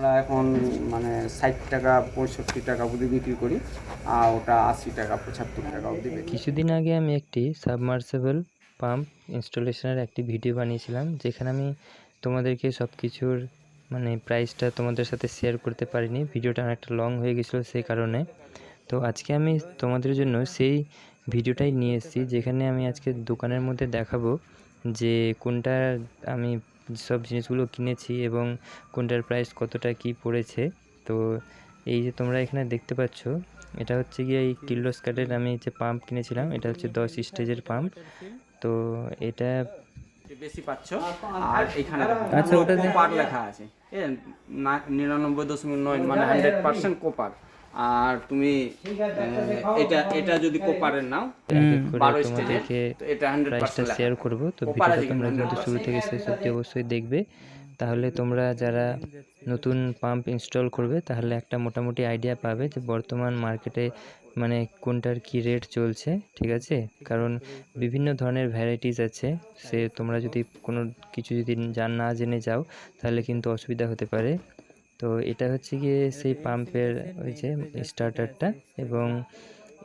আমরা এখন মানে 60 টাকা 65 টাকা অবধি বিক্রি করি, আর ওটা 80 টাকা 75 টাকা অবধি বিক্রি করি। কিছুদিন আগে আমি একটি সাবমার্সিবল পাম্প ইনস্টলেশনের একটি ভিডিও বানিয়েছিলাম, যেখানে আমি তোমাদেরকে সব কিছুর মানে প্রাইসটা তোমাদের সাথে শেয়ার করতে পারিনি। ভিডিওটা অনেকটা লং হয়ে গেছিলো সেই কারণে। তো আজকে আমি তোমাদের জন্য সেই ভিডিওটাই নিয়ে এসেছি, যেখানে আমি আজকে দোকানের মধ্যে দেখাবো যে কোনটা আমি সব জিনিসগুলো কিনেছি এবং কোনটার প্রাইস কতটা কি পড়েছে। তো এই যে তোমরা এখানে দেখতে পাচ্ছ, এটা হচ্ছে গিয়ে এই কির্লোস্কারের আমি যে পাম্প কিনেছিলাম, এটা হচ্ছে 10 স্টেজের পাম্প। তো এটা বেশি পাচ্ছ। আর এখানে আচ্ছা, ওটা কোপার লেখা আছে, 99.9 মানে 100% কোপার। আর তুমি এটা যদি কোপারের নাও করে 12 স্টেজের, তোমাদেরকে তো এটা প্রাইসটা 100% লেখা শেয়ার থাকে। করব। তো কোপার ভিডিওটা আছে তোমরা কিন্তু কিন্তু শুরু থেকে শেষ অবধি অবশ্যই দেখবে, তাহলে তোমরা যারা নতুন পাম্প ইনস্টল করবে তাহলে একটা মোটামুটি আইডিয়া পাবে যে বর্তমান মার্কেটে মানে কোনটার কি রেট চলছে, ঠিক আছে? কারণ বিভিন্ন ধরনের ভ্যারাইটিস আছে, সে তোমরা যদি কোনো কিছু যদি না জেনে যাও তাহলে কিন্তু অসুবিধা হতে পারে। তো এটা হচ্ছে গিয়ে সেই পাম্পের ওই যে স্টার্টারটা, এবং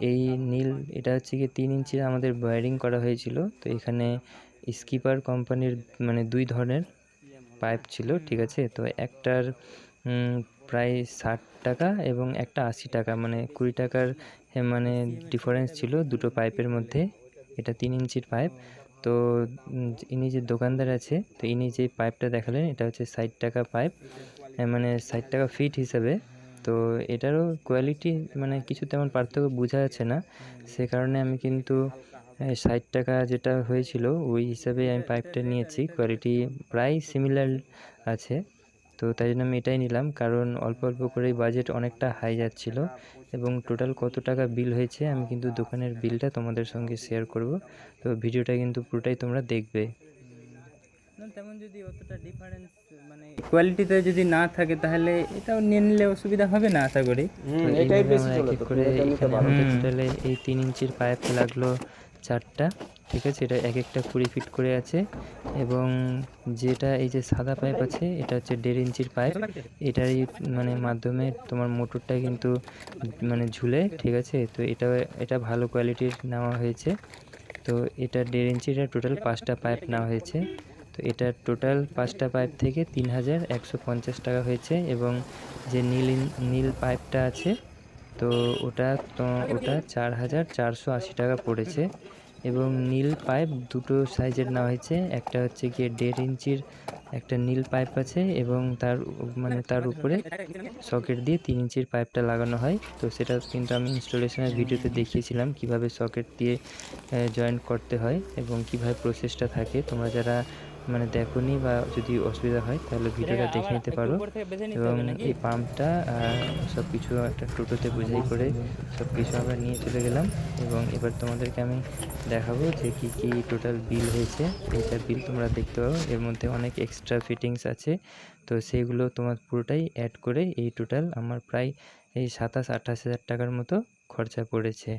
এই নীল এটা হচ্ছে গিয়ে 3 ইঞ্চির আমাদের ওয়্যারিং করা হয়েছিল। তো এখানে স্কিপার কোম্পানির মানে 2 ধরনের পাইপ ছিল, ঠিক আছে? তো একটার প্রায় 60 টাকা এবং একটা 80 টাকা, মানে 20 টাকার মানে ডিফারেন্স ছিল দুটো পাইপের মধ্যে। এটা 3 ইঞ্চির পাইপ। তো ইনি যে দোকানদার আছে, তো ইনি যে পাইপটা দেখালেন এটা হচ্ছে 60 টাকা পাইপ, মানে 60 টাকা ফিট হিসাবে। তো এটারও কোয়ালিটি মানে কিছু তেমন পার্থক্য বোঝা যাচ্ছে না, সে কারণে আমি কিন্তু 60 টাকা যেটা হয়েছিল ওই হিসাবে আমি পাইপটা নিয়েছি। কোয়ালিটি প্রায় সিমিলার আছে, তো তাই জন্য আমি এটাই নিলাম, কারণ অল্প অল্প করেই বাজেট অনেকটা হাই যাচ্ছিল। এবং টোটাল কত টাকা বিল হয়েছে আমি কিন্তু দোকানের বিলটা তোমাদের সঙ্গে শেয়ার করব। তো ভিডিওটা কিন্তু পুরোটাই তোমরা দেখবে। তেমন যদি অতটা ডিফারেন্স মানে কোয়ালিটিতে যদি না থাকে তাহলে এটাও নিয়ে নিলে অসুবিধা হবে না আশা করি। তো এটাই এইভাবে বেশি আমরা এক চলে, এক তো করে তুমি এটা নিতে এখানে পারো। আমাদের টোটালে এই 3 ইঞ্চির পাইপ লাগলো 4টা, ঠিক আছে? এটা এক একটা 20 ফিট করে আছে। এবং যেটা এই যে সাদা পাইপ আছে এটা হচ্ছে 1.5 ইঞ্চির পাইপ। এটারই মানে মাধ্যমে তোমার মোটরটা কিন্তু মানে ঝুলে, ঠিক আছে? তো এটা ভালো কোয়ালিটির নেওয়া হয়েছে। তো এটা 1.5 ইঞ্চির টোটাল 5টা পাইপ নেওয়া হয়েছে। তো এটা টোটাল 5টা পাইপ থেকে 3150 টাকা হয়েছে। এবং যে নীল পাইপটা আছে, তো ওটা 4480 টাকা পড়েছে। এবং নীল পাইপ দুটো সাইজের নেওয়া হয়েছে, একটা হচ্ছে গিয়ে 1.5 ইঞ্চির একটা নীল পাইপ আছে, এবং তার উপরে সকেট দিয়ে 3 ইঞ্চির পাইপটা লাগানো হয়। তো সেটা কিন্তু আমি ইনস্টলেশনের ভিডিওতে দেখিয়েছিলাম কিভাবে সকেট দিয়ে জয়েন করতে হয় এবং কিভাবে প্রসেসটা থাকে। তোমরা যারা মানে দেখোনি বা যদি অসুবিধা হয় তাহলে ভিডিওটা দেখে নিতে পারো। এবং এই পাম্পটা সব কিছু একটা টোটোতে বোঝাই করে সব কিছু আমরা নিয়ে চলে গেলাম। এবং এবার তোমাদেরকে আমি দেখাবো যে কি কি টোটাল বিল হয়েছে। এইটা বিল তোমরা দেখতে পারো, এর মধ্যে অনেক এক্সট্রা ফিটিংস আছে। তো সেইগুলো তোমার পুরোটাই অ্যাড করে এই টোটাল আমার প্রায় এই 27-28 হাজার টাকার মতো খরচা পড়েছে।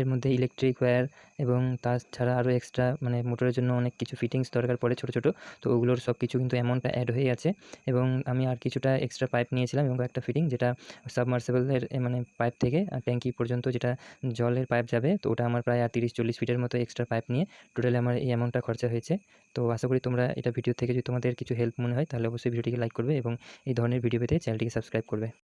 এর মধ্যে ইলেকট্রিক ওয়্যার এবং তাছাড়া আরও এক্সট্রা মানে মোটরের জন্য অনেক কিছু ফিটিংস দরকার পড়ে ছোটো ছোটো। তো ওগুলোর সব কিছু কিন্তু অ্যামাউন্টটা অ্যাড হয়ে আছে। এবং আমি আর কিছুটা এক্সট্রা পাইপ নিয়েছিলাম এবং একটা ফিটিং যেটা সাবমার্সিবলের মানে পাইপ থেকে ট্যাঙ্কি পর্যন্ত যেটা জলের পাইপ যাবে, তো ওটা আমার প্রায় আর 30-40 ফিটের মতো এক্সট্রা পাইপ নিয়ে টোটালি আমার এই অ্যামাউন্টটা খরচা হয়েছে। তো আশা করি তোমরা এটা ভিডিও থেকে যদি তোমাদের কিছু হেল্প মনে হয় তাহলে অবশ্যই ভিডিওটিকে লাইক করবে এবং এই ধরনের ভিডিও পেতে চ্যানেলটিকে সাবস্ক্রাইব করবে।